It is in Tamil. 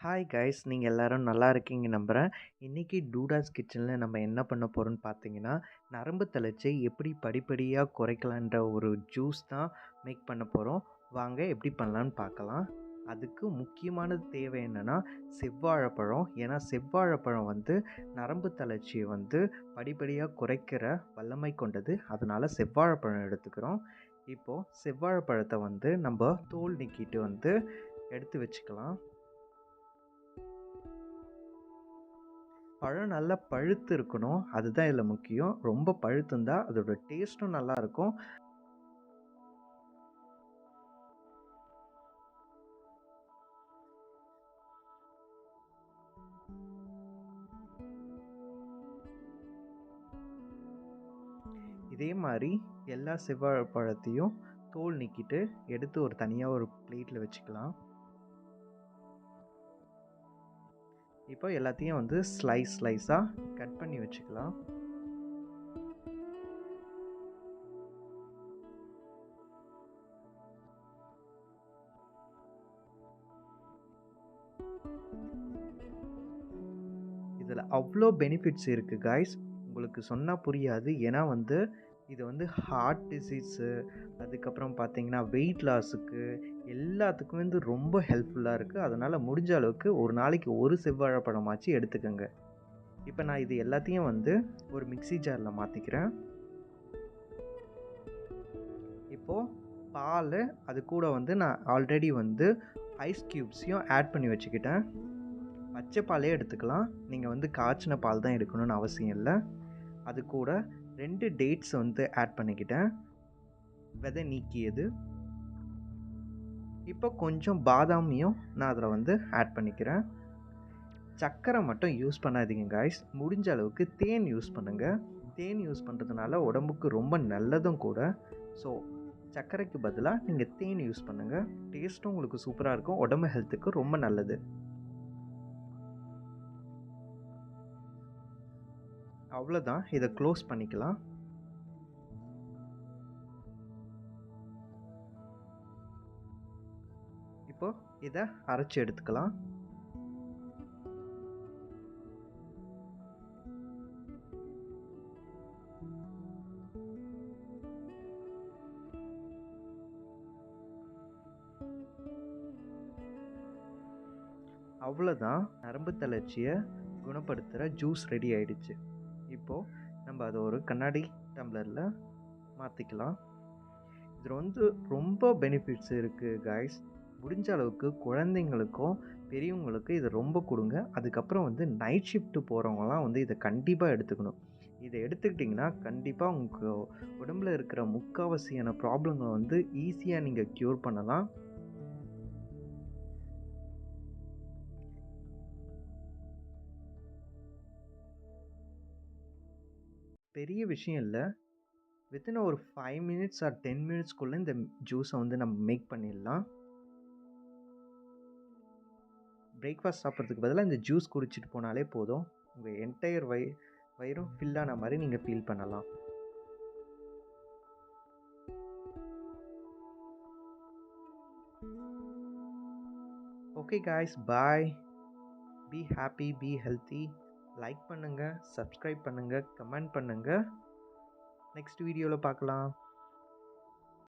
ஹாய் கைஸ், நீங்கள் எல்லாரும் நல்லா இருக்கீங்க நம்புகிறேன். இன்றைக்கி டூடாஸ் கிச்சனில் நம்ம என்ன பண்ண போகிறோம்னு பார்த்தீங்கன்னா, நரம்பு தளர்ச்சியை எப்படி படிப்படியாக குறைக்கலான்ற ஒரு ஜூஸ் தான் மேக் பண்ண போகிறோம். வாங்க எப்படி பண்ணலான்னு பார்க்கலாம். அதுக்கு முக்கியமான தேவை என்னென்னா செவ்வாழைப்பழம். ஏன்னா செவ்வாழைப்பழம் நரம்பு தளர்ச்சியை படிப்படியாக குறைக்கிற வல்லமை கொண்டது. அதனால் செவ்வாழைப்பழம் எடுத்துக்கிறோம். இப்போது செவ்வாழைப்பழத்தை நம்ம தோல் நீக்கிட்டு எடுத்து வச்சுக்கலாம். பழம் நல்லா பழுத்து இருக்கணும். அதுதான் இதில் முக்கியம். ரொம்ப பழுத்திருந்தா அதோட டேஸ்ட்டும் நல்லாயிருக்கும். இதே மாதிரி எல்லா செவ்வாழைப்பழத்தையும் தோல் நீக்கிட்டு எடுத்து ஒரு தனியாக ஒரு பிளேட்டில் வச்சுக்கலாம். இப்போ எல்லாத்தையும் ஸ்லைஸாக கட் பண்ணி வச்சுக்கலாம். இதில் அவ்வளோ பெனிஃபிட்ஸ் இருக்குது காய்ஸ். உங்களுக்கு சொன்னால் புரியாது. ஏன்னா இது ஹார்ட் டிசீஸு, அதுக்கப்புறம் பார்த்தீங்கன்னா வெயிட் லாஸுக்கு எல்லாத்துக்குமே ரொம்ப ஹெல்ப்ஃபுல்லாக இருக்குது. அதனால் முடிஞ்ச அளவுக்கு ஒரு நாளைக்கு ஒரு செவ்வாழைப்பழமாச்சு எடுத்துக்கோங்க. இப்போ நான் இது எல்லாத்தையும் ஒரு மிக்ஸி ஜாரில் மாற்றிக்கிறேன். இப்போது பால், அது கூட நான் ஆல்ரெடி ஐஸ் க்யூப்ஸையும் ஆட் பண்ணி வச்சுக்கிட்டேன். பச்சை பாலே எடுத்துக்கலாம். நீங்கள் காய்ச்சின பால் தான் எடுக்கணும்னு அவசியம் இல்லை. அது கூட 2 டேட்ஸ் ஆட் பண்ணிக்கிட்டேன், விதை நீக்கியது. இப்போ கொஞ்சம் பாதாமியும் நான் அதில் ஆட் பண்ணிக்கிறேன். சர்க்கரை மட்டும் யூஸ் பண்ணாதீங்க காய்ஸ். முடிஞ்ச அளவுக்கு தேன் யூஸ் பண்ணுங்கள். தேன் யூஸ் பண்ணுறதுனால உடம்புக்கு ரொம்ப நல்லதும் கூட. ஸோ சர்க்கரைக்கு பதிலாக நீங்கள் தேன் யூஸ் பண்ணுங்கள். டேஸ்ட்டும் உங்களுக்கு சூப்பராக இருக்கும். உடம்பு ஹெல்த்துக்கு ரொம்ப நல்லது. அவ்வளோதான், இதை க்ளோஸ் பண்ணிக்கலாம். இப்போ இதை அரைச்சி எடுத்துக்கலாம். அவ்வளோதான், நரம்பு தளர்ச்சியை குணப்படுத்துகிற ஜூஸ் ரெடி ஆயிடுச்சு. இப்போது நம்ம அதை ஒரு கண்ணாடி டம்ளரில் மாற்றிக்கலாம். இதில் ரொம்ப பெனிஃபிட்ஸ் இருக்குது காய்ஸ். முடிஞ்ச அளவுக்கு குழந்தைங்களுக்கும் பெரியவங்களுக்கும் இதை ரொம்ப கொடுங்க. அதுக்கப்புறம் நைட் ஷிஃப்ட்டு போகிறவங்களாம் இதை கண்டிப்பாக எடுத்துக்கணும். இதை எடுத்துக்கிட்டிங்கன்னா கண்டிப்பாக உங்கள் உடம்பில் இருக்கிற முக்கால்வாசியான ப்ராப்ளங்களை ஈஸியாக நீங்கள் க்யூர் பண்ணலாம். பெரிய விஷயம் இல்லை. வித்தின் ஒரு 5 மினிட்ஸ் ஆர் 10 மினிட்ஸ்க்குள்ளே இந்த ஜூஸை நம்ம மேக் பண்ணிடலாம். பிரேக்ஃபாஸ்ட் சாப்பிட்றதுக்கு பதிலாக இந்த ஜூஸ் குடிச்சிட்டு போனாலே போதும். உங்கள் என்டையர் வயிறும் ஃபில் ஆன மாதிரி நீங்கள் ஃபீல் பண்ணலாம். Okay guys, bye. Be happy, be healthy. Like பண்ணுங்கள், சப்ஸ்கிரைப் பண்ணுங்கள், கமெண்ட் பண்ணுங்கள். நெக்ஸ்ட் வீடியோவில் பார்க்கலாம்.